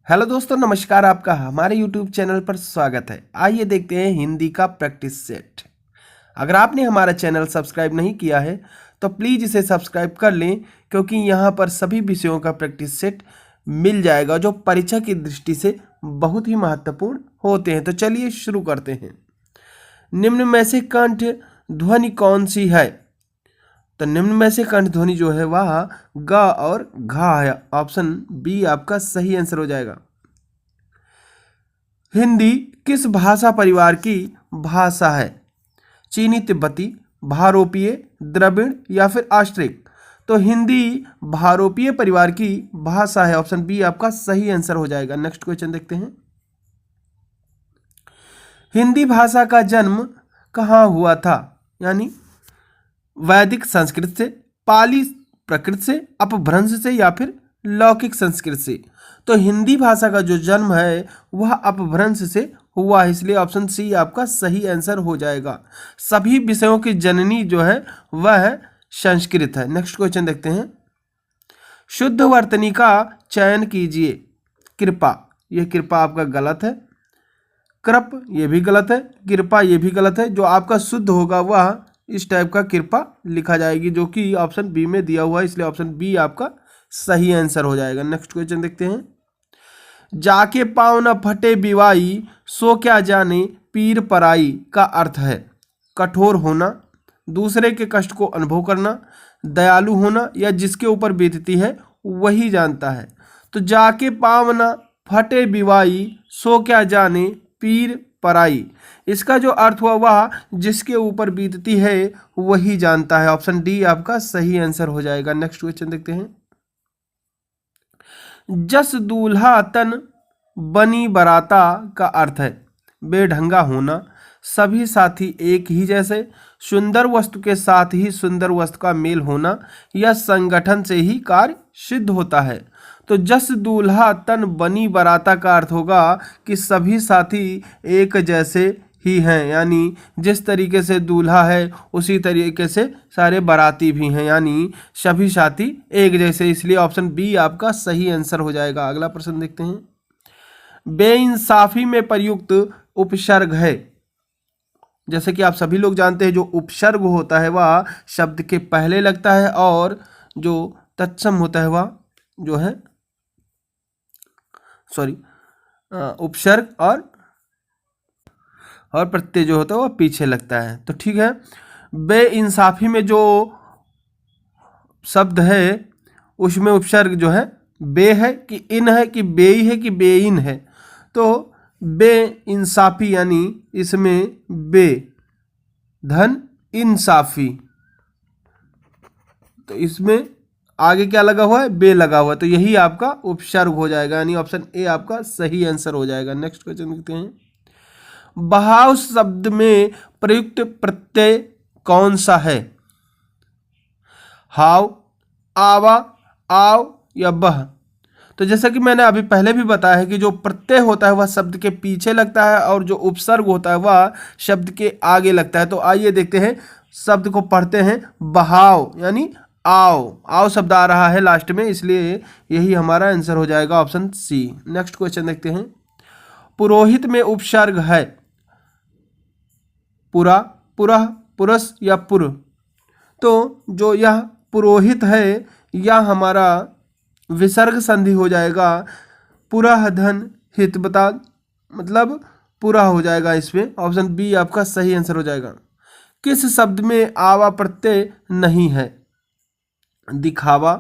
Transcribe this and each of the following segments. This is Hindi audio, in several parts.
हेलो दोस्तों, नमस्कार। आपका हमारे YouTube चैनल पर स्वागत है। आइए देखते हैं हिंदी का प्रैक्टिस सेट। अगर आपने हमारा चैनल सब्सक्राइब नहीं किया है तो प्लीज़ इसे सब्सक्राइब कर लें, क्योंकि यहाँ पर सभी विषयों का प्रैक्टिस सेट मिल जाएगा जो परीक्षा की दृष्टि से बहुत ही महत्वपूर्ण होते हैं। तो चलिए शुरू करते हैं। निम्न में से कंठ ध्वनि कौन सी है? तो निम्न में से कंठ ध्वनि जो है वह ग और घा है। ऑप्शन बी आपका सही आंसर हो जाएगा। हिंदी किस भाषा परिवार की भाषा है? चीनी, तिब्बती, भारोपीय, द्रविड़ या फिर ऑस्ट्रिक? तो हिंदी भारोपीय परिवार की भाषा है। ऑप्शन बी आपका सही आंसर हो जाएगा। नेक्स्ट क्वेश्चन देखते हैं। हिंदी भाषा का जन्म कहाँ हुआ था? यानी वैदिक संस्कृत से, पाली प्रकृत से, अपभ्रंश से या फिर लौकिक संस्कृत से? तो हिंदी भाषा का जो जन्म है वह अपभ्रंश से हुआ है, इसलिए ऑप्शन सी आपका सही आंसर हो जाएगा। सभी विषयों की जननी जो है वह संस्कृत है। नेक्स्ट क्वेश्चन देखते हैं। शुद्ध वर्तनी का चयन कीजिए। कृपा, यह कृपा आपका गलत है। कृप ये भी गलत है। कृपा ये भी गलत है। जो आपका शुद्ध होगा वह इस टाइप का कृपा लिखा जाएगी, जो कि ऑप्शन बी में दिया हुआ है, इसलिए ऑप्शन बी आपका सही आंसर हो जाएगा। नेक्स्ट क्वेश्चन देखते हैं। जाके पाँव न फटे बिवाई, सो क्या जाने पीर पराई का अर्थ है? कठोर होना, दूसरे के कष्ट को अनुभव करना, दयालु होना या जिसके ऊपर बीतती है वही जानता है? तो जाके पाँव न फटे बिवाई, सो क्या जाने पीर पराई, इसका जो अर्थ हुआ वह जिसके ऊपर बीतती है वही जानता है। ऑप्शन डी आपका सही आंसर हो जाएगा। नेक्स्ट क्वेश्चन देखते हैं। जस दूल्हा तन बनी बराता का अर्थ है? बेढंगा होना, सभी साथी एक ही जैसे, सुंदर वस्तु के साथ ही सुंदर वस्तु का मेल होना या संगठन से ही कार्य सिद्ध होता है? तो जस दूल्हा तन बनी बराता का अर्थ होगा कि सभी साथी एक जैसे ही हैं, यानी जिस तरीके से दूल्हा है उसी तरीके से सारे बाराती भी हैं, यानी सभी साथी एक जैसे, इसलिए ऑप्शन बी आपका सही आंसर हो जाएगा। अगला प्रश्न देखते हैं। बेइंसाफी में प्रयुक्त उपसर्ग है? जैसे कि आप सभी लोग जानते हैं जो उपसर्ग होता है वह शब्द के पहले लगता है, और जो तत्सम होता है वह जो है उपसर्ग और प्रत्यय जो होता है वह पीछे लगता है। तो ठीक है, बेइंसाफी में जो शब्द है उसमें उपसर्ग जो है बे है कि इन है कि बेई है कि बेइन है? तो बेइंसाफी यानी इसमें बे धन इंसाफी, तो इसमें आगे क्या लगा हुआ है? बे लगा हुआ है, तो यही आपका उपसर्ग हो जाएगा, यानी ऑप्शन ए आपका सही आंसर हो जाएगा। नेक्स्ट क्वेश्चन देखते हैं। बहाव शब्द में प्रयुक्त प्रत्यय कौन सा है? हाव, आवा, आव या बह? तो जैसा कि मैंने अभी पहले भी बताया है कि जो प्रत्यय होता है वह शब्द के पीछे लगता है और जो उपसर्ग होता है वह शब्द के आगे लगता है। तो आइए देखते हैं, शब्द को पढ़ते हैं। बहाव यानी आओ, आओ शब्द आ रहा है लास्ट में, इसलिए यही हमारा आंसर हो जाएगा, ऑप्शन सी। नेक्स्ट क्वेश्चन देखते हैं। पुरोहित में उपसर्ग है? पुरा, पुरः, पुरस या पुर? तो जो यह पुरोहित है यह हमारा विसर्ग संधि हो जाएगा। पुरः धन हित बता, मतलब पूरा हो जाएगा इसमें। ऑप्शन बी आपका सही आंसर हो जाएगा। किस शब्द में आवा प्रत्यय नहीं है? दिखावा,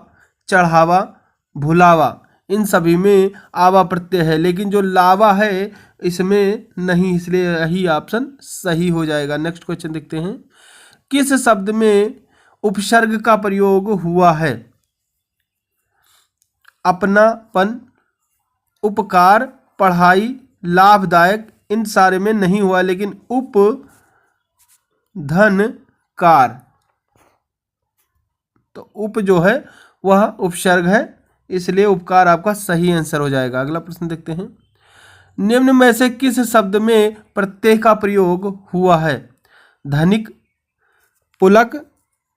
चढ़ावा, भुलावा, इन सभी में आवा प्रत्यय है, लेकिन जो लावा है इसमें नहीं, इसलिए यही ऑप्शन सही हो जाएगा। नेक्स्ट क्वेश्चन देखते हैं। किस शब्द में उपसर्ग का प्रयोग हुआ है? अपनापन, उपकार, पढ़ाई, लाभदायक, इन सारे में नहीं हुआ, लेकिन उप धन कार, तो उप जो है वह उपसर्ग है, इसलिए उपकार आपका सही आंसर हो जाएगा। अगला प्रश्न देखते हैं। निम्न में से किस शब्द में प्रत्यय का प्रयोग हुआ है? धनिक, पुलक,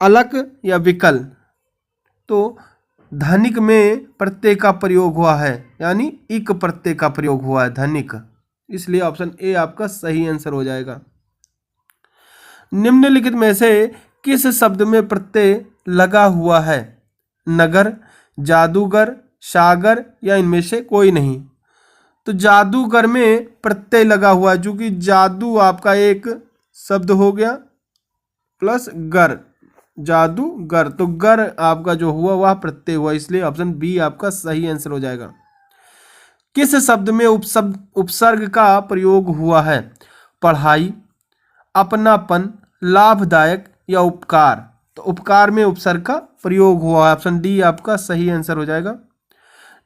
अलक या विकल? तो धनिक में प्रत्यय का प्रयोग हुआ है, यानी इक प्रत्यय का प्रयोग हुआ है धनिक, इसलिए ऑप्शन ए आपका सही आंसर हो जाएगा। निम्नलिखित में से किस शब्द में प्रत्यय लगा हुआ है? नगर, जादूगर, सागर या इनमें से कोई नहीं। तो जादूगर में प्रत्यय लगा हुआ है, चूंकि जादू आपका एक शब्द हो गया प्लस गर, जादूगर, तो गर आपका जो हुआ वह प्रत्यय हुआ, इसलिए ऑप्शन बी आपका सही आंसर हो जाएगा। किस शब्द में उपसर्ग का प्रयोग हुआ है? पढ़ाई, अपनापन, लाभदायक या उपकार। तो उपकार में उपसर्ग का प्रयोग हुआ है, ऑप्शन डी आपका सही आंसर हो जाएगा।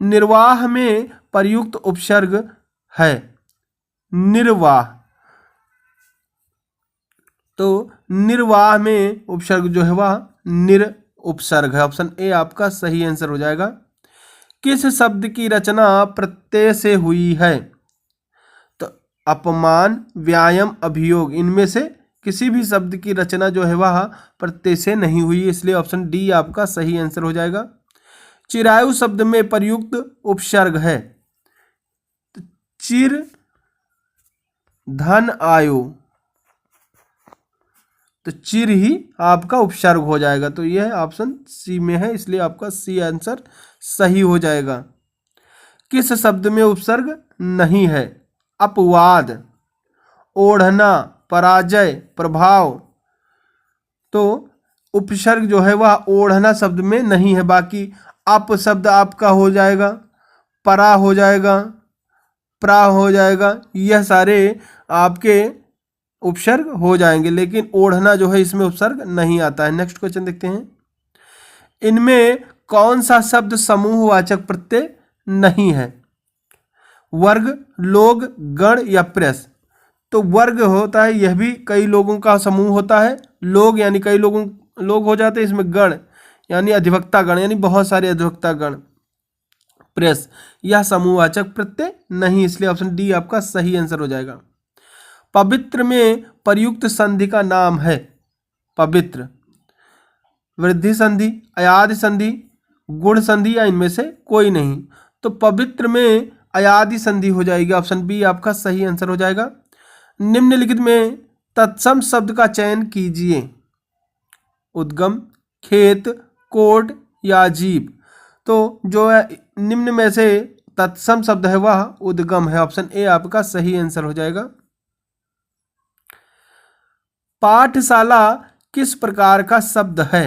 निर्वाह में प्रयुक्त उपसर्ग है निर्वाह, तो निर्वाह में उपसर्ग जो है वह निर उपसर्ग है, ऑप्शन ए आपका सही आंसर हो जाएगा। किस शब्द की रचना प्रत्यय से हुई है? तो अपमान, व्यायाम, अभियोग, इनमें से किसी भी शब्द की रचना जो है वह प्रत्यय से नहीं हुई, इसलिए ऑप्शन डी आपका सही आंसर हो जाएगा। चिरायु शब्द में प्रयुक्त उपसर्ग है? तो चिर, धन, आयु, तो चिर ही आपका उपसर्ग हो जाएगा, तो यह ऑप्शन सी में है, इसलिए आपका सी आंसर सही हो जाएगा। किस शब्द में उपसर्ग नहीं है? अपवाद, ओढ़ना, पराजय, प्रभाव, तो उपसर्ग जो है वह ओढ़ना शब्द में नहीं है, बाकी अप शब्द आपका हो जाएगा, परा हो जाएगा, प्रा हो जाएगा, यह सारे आपके उपसर्ग हो जाएंगे, लेकिन ओढ़ना जो है इसमें उपसर्ग नहीं आता है। नेक्स्ट क्वेश्चन देखते हैं। इनमें कौन सा शब्द समूहवाचक प्रत्यय नहीं है? वर्ग, लोग, गण या प्रेस। तो वर्ग होता है, यह भी कई लोगों का समूह होता है। लोग यानी कई लोग हो जाते हैं, इसमें गण यानी अधिवक्ता गण, यानी बहुत सारे अधिवक्ता गण। प्रेस यह समूहवाचक प्रत्यय नहीं, इसलिए ऑप्शन डी आपका सही आंसर हो जाएगा। पवित्र में प्रयुक्त संधि का नाम है? पवित्र, वृद्धि संधि, अयादि संधि, गुण संधि या इनमें से कोई नहीं। तो पवित्र में अयादि संधि हो जाएगी, ऑप्शन बी आपका सही आंसर हो जाएगा। निम्नलिखित में तत्सम शब्द का चयन कीजिए? उद्गम, खेत, कोट या जीव। तो जो है निम्न में से तत्सम शब्द है वह उद्गम है, ऑप्शन ए आपका सही आंसर हो जाएगा। पाठशाला किस प्रकार का शब्द है?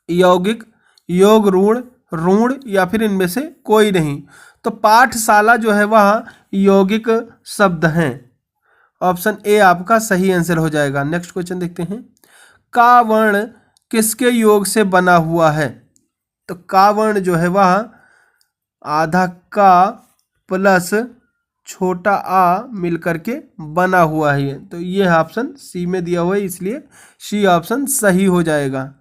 यौगिक, योग रूढ़, रूढ़ या फिर इनमें से कोई नहीं। तो पाठशाला जो है वह यौगिक शब्द हैं, ऑप्शन ए आपका सही आंसर हो जाएगा। नेक्स्ट क्वेश्चन देखते हैं। का वर्ण किसके योग से बना हुआ है? तो का वर्ण जो है वह आधा का प्लस छोटा आ मिलकर के बना हुआ है, तो यह ऑप्शन सी में दिया हुआ है, इसलिए सी ऑप्शन सही हो जाएगा।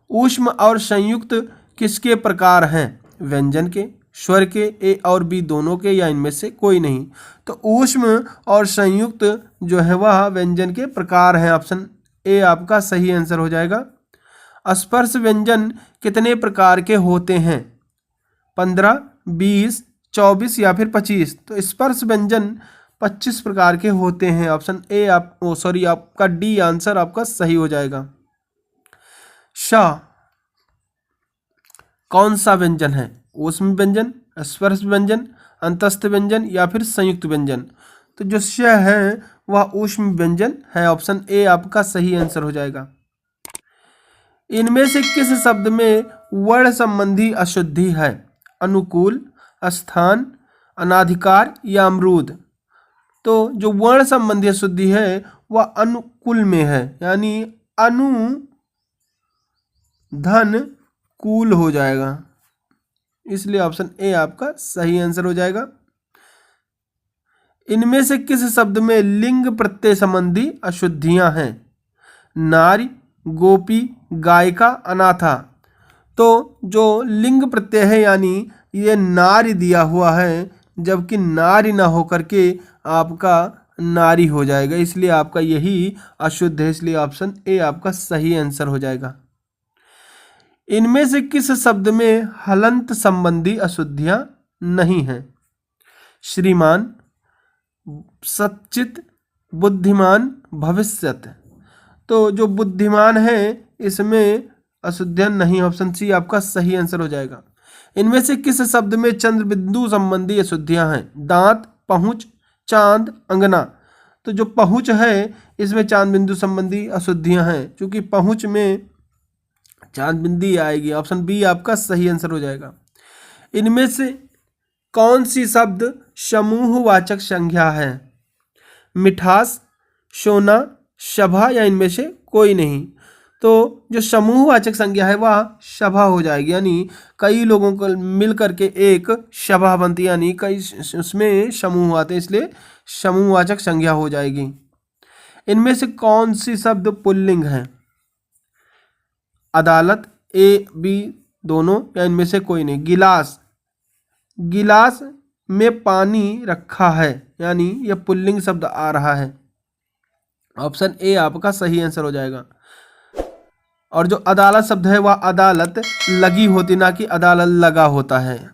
ऊष्म और संयुक्त किसके प्रकार हैं? व्यंजन के, स्वर के, ए और बी दोनों के या इनमें से कोई नहीं। तो ऊष्म और संयुक्त जो है वह व्यंजन के प्रकार हैं, ऑप्शन ए आपका सही आंसर हो जाएगा। स्पर्श व्यंजन कितने प्रकार के होते हैं? 15, 20, 24 या फिर 25। तो स्पर्श व्यंजन 25 प्रकार के होते हैं, ऑप्शन ए आपका डी आंसर आपका सही हो जाएगा। श कौन सा व्यंजन है? ऊष्म व्यंजन, स्पर्श व्यंजन, अंतस्थ व्यंजन या फिर संयुक्त व्यंजन। तो जो श है वह ऊष्म व्यंजन है, ऑप्शन ए आपका सही आंसर हो जाएगा। इनमें से किस शब्द में वर्ण संबंधी अशुद्धि है? अनुकूल, स्थान, अनाधिकार या अमरूद। तो जो वर्ण संबंधी अशुद्धि है वह अनुकूल में है, यानी अनु धन कूल हो जाएगा, इसलिए ऑप्शन ए आपका सही आंसर हो जाएगा। इनमें से किस शब्द में लिंग प्रत्यय संबंधी अशुद्धियां हैं? नारी, गोपी, गायिका, अनाथा। तो जो लिंग प्रत्यय है यानी ये नारी दिया हुआ है, जबकि नारी ना होकर के आपका नारी हो जाएगा, इसलिए आपका यही अशुद्ध है, इसलिए ऑप्शन ए आपका सही आंसर हो जाएगा। इनमें से किस शब्द में हलंत संबंधी अशुद्धियां नहीं हैं? श्रीमान, सच्चित, बुद्धिमान, भविष्यत। तो जो बुद्धिमान है इसमें अशुद्धियां नहीं, ऑप्शन सी आपका सही आंसर हो जाएगा। इनमें से किस शब्द में चंद्र बिंदु संबंधी अशुद्धियां हैं? दांत, पहुंच, चांद, अंगना। तो जो पहुंच है इसमें चांद बिंदु संबंधी अशुद्धियां हैं, क्योंकि पहुंच में चांद बिंदी आएगी। ऑप्शन बी आपका सही आंसर हो जाएगा। इनमें से कौन सी शब्द समूहवाचक संज्ञा है? मिठास, सोना, सभा या इनमें से कोई नहीं। तो जो समूहवाचक संज्ञा है वह सभा हो जाएगी, यानी कई लोगों को मिल करके एक सभा बनती है, यानी कई उसमें समूह आते हैं, इसलिए समूहवाचक संज्ञा हो जाएगी। इनमें से कौन सी शब्द पुल्लिंग है? अदालत, ए बी दोनों या इनमें से कोई नहीं। गिलास, गिलास में पानी रखा है, यानी यह पुल्लिंग शब्द आ रहा है। ऑप्शन ए आपका सही आंसर हो जाएगा। और जो अदालत शब्द है वह अदालत लगी होती, ना कि अदालत लगा होता है।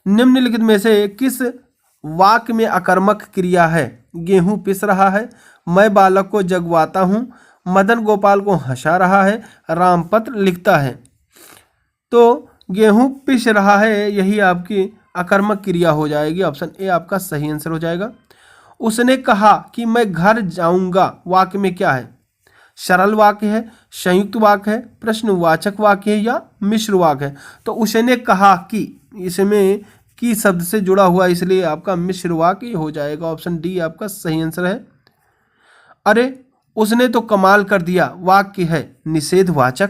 निम्नलिखित में से किस वाक्य में अकर्मक क्रिया है? गेहूं पिस रहा है, मैं बालक को जगवाता हूं, मदन गोपाल को हंसा रहा है, रामपत्र लिखता है। तो गेहूं पिस रहा है यही आपकी अकर्मक क्रिया हो जाएगी। ऑप्शन ए आपका सही आंसर हो जाएगा। उसने कहा कि मैं घर जाऊंगा, वाक्य में क्या है? सरल वाक्य है, संयुक्त वाक्य है, प्रश्नवाचक वाक्य है या मिश्र वाक्य है? तो उसने कहा कि इसमें की शब्द से जुड़ा हुआ, इसलिए आपका मिश्र वाक्य हो जाएगा। ऑप्शन डी आपका सही आंसर है। अरे उसने तो कमाल कर दिया, वाक्य है निषेधवाचक,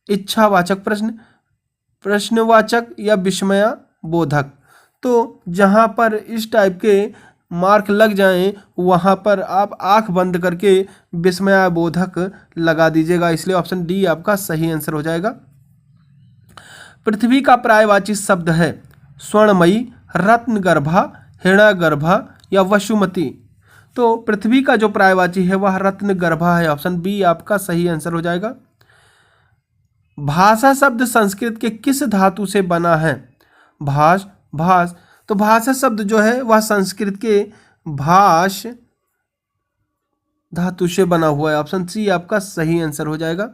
इच्छावाचक प्रश्न, प्रश्नवाचक या विस्मया बोधक। तो जहां पर इस टाइप के मार्क लग जाएं वहां पर आप आंख बंद करके विस्मया बोधक लगा दीजिएगा, इसलिए ऑप्शन डी आपका सही आंसर हो जाएगा। पृथ्वी का पर्यायवाची शब्द है स्वर्णमयी, रत्नगर्भा, हिरण्यगर्भा या वसुमती। तो पृथ्वी का जो पर्यायवाची है वह रत्नगर्भा है। ऑप्शन बी आपका सही आंसर हो जाएगा। भाषा शब्द संस्कृत के किस धातु से बना है? भाष, भाष। तो भाषा शब्द जो है वह संस्कृत के भाष धातु से बना हुआ है। ऑप्शन सी आपका सही आंसर हो जाएगा।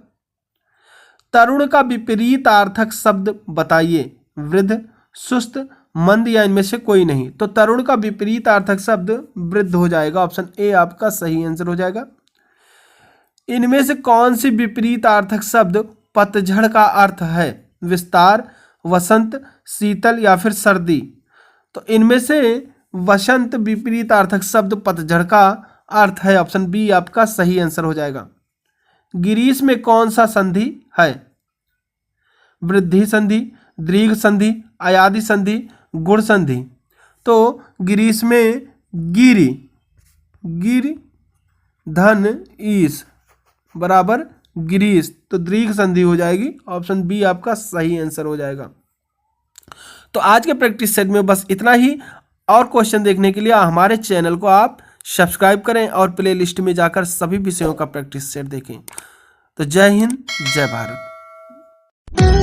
तरुण का विपरीतार्थक शब्द बताइए। वृद्ध, सुस्त, मंद या इनमें से कोई नहीं। तो तरुण का विपरीतार्थक शब्द वृद्ध हो जाएगा। ऑप्शन ए आपका सही आंसर हो जाएगा। इनमें से कौन सी विपरीतार्थक शब्द पतझड़ का अर्थ है? विस्तार, वसंत, शीतल या फिर सर्दी। तो इनमें से वसंत विपरीतार्थक शब्द पतझड़ का अर्थ है। ऑप्शन बी आपका सही आंसर हो जाएगा। ग्रीस में कौन सा संधि है? वृद्धि संधि, दीर्घ संधि, अयादि संधि, गुण संधि। तो ग्रीस में गिरि, गिर धन ईस बराबर ग्रीस, तो दीर्घ संधि हो जाएगी। ऑप्शन बी आपका सही आंसर हो जाएगा। तो आज के प्रैक्टिस सेट में बस इतना ही। और क्वेश्चन देखने के लिए हमारे चैनल को आप सब्सक्राइब करें और प्ले लिस्ट में जाकर सभी विषयों का प्रैक्टिस सेट देखें। तो जय हिंद, जय भारत।